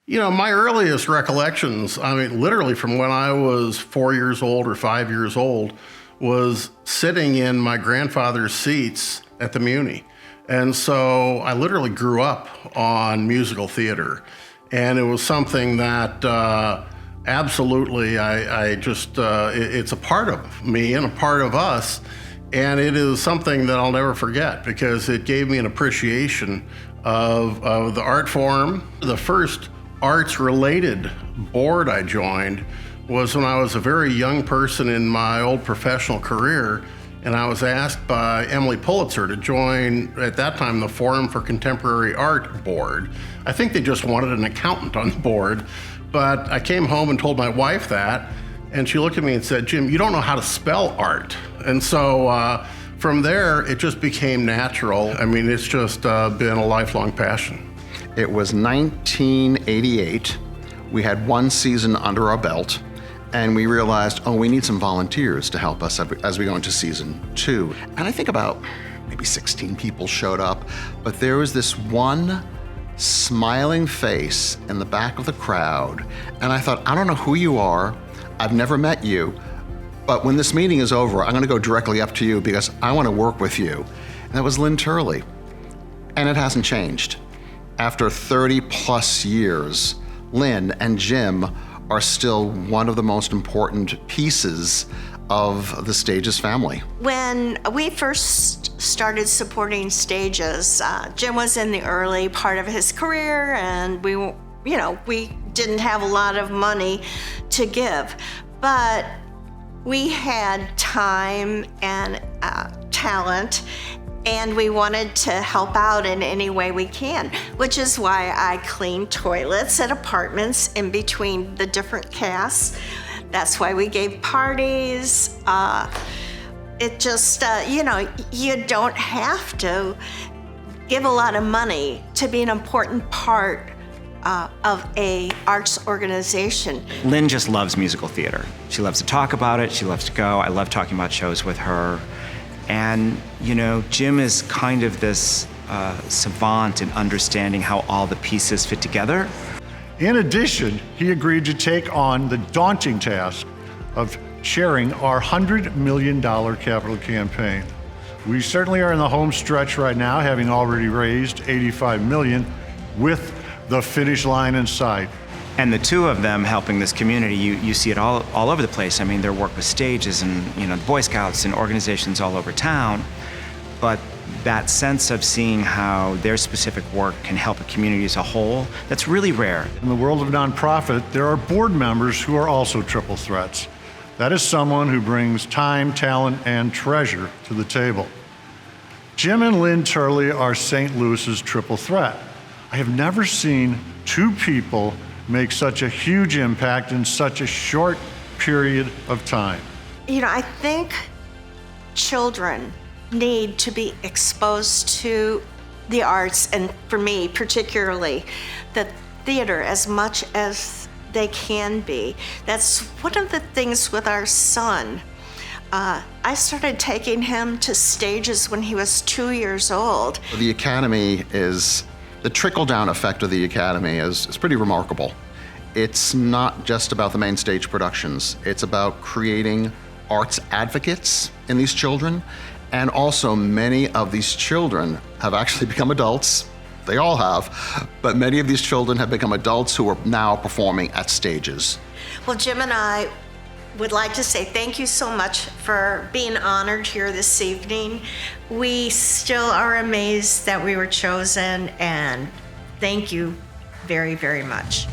My earliest recollections, I mean, literally from when I was 4 years old or 5 years old, was sitting in my grandfather's seats at the Muny. And so I literally grew up on musical theater. And it was something that absolutely it's a part of me and a part of us. And it is something that I'll never forget because it gave me an appreciation of the art form. The first arts-related board I joined was when I was a very young person in my old professional career, and I was asked by Emily Pulitzer to join, at that time, the Forum for Contemporary Art board. I think they just wanted an accountant on the board, but I came home and told my wife that, and she looked at me and said, "Jim, you don't know how to spell art." And so from there, it just became natural. I mean, it's just been a lifelong passion. It was 1988. We had one season under our belt, and we realized, we need some volunteers to help us as we go into season 2. And I think about maybe 16 people showed up, but there was this one smiling face in the back of the crowd, and I thought, I don't know who you are, I've never met you, but when this meeting is over, I'm gonna go directly up to you because I wanna work with you. And that was Lynne Turley, and it hasn't changed. After 30 plus years, Lynne and Jim are still one of the most important pieces of the Stages family. When we first started supporting Stages, Jim was in the early part of his career, and we didn't have a lot of money to give, but we had time and talent, and we wanted to help out in any way we can, which is why I cleaned toilets at apartments in between the different casts. That's why we gave parties. It just, you don't have to give a lot of money to be an important part of a arts organization. Lynne just loves musical theater. She loves to talk about it, she loves to go. I love talking about shows with her. And, Jim is kind of this savant in understanding how all the pieces fit together. In addition, he agreed to take on the daunting task of chairing our $100 million capital campaign. We certainly are in the home stretch right now, having already raised $85 million with the finish line in sight. And the two of them helping this community, you see it all over the place. I mean, their work with Stages and the Boy Scouts and organizations all over town. But that sense of seeing how their specific work can help a community as a whole, that's really rare. In the world of nonprofit, there are board members who are also triple threats. That is someone who brings time, talent, and treasure to the table. Jim and Lynne Turley are St. Louis's triple threat. I have never seen two people make such a huge impact in such a short period of time. I think children need to be exposed to the arts, and for me particularly, the theater as much as they can be. That's one of the things with our son. I started taking him to Stages when he was 2 years old. The Academy the trickle-down effect of the Academy is pretty remarkable. It's not just about the main stage productions. It's about creating arts advocates in these children. And also many of these children have actually become adults. They all have, but many of these children have become adults who are now performing at Stages. Well, Jim and I would like to say thank you so much for being honored here this evening. We still are amazed that we were chosen, and thank you very, very much.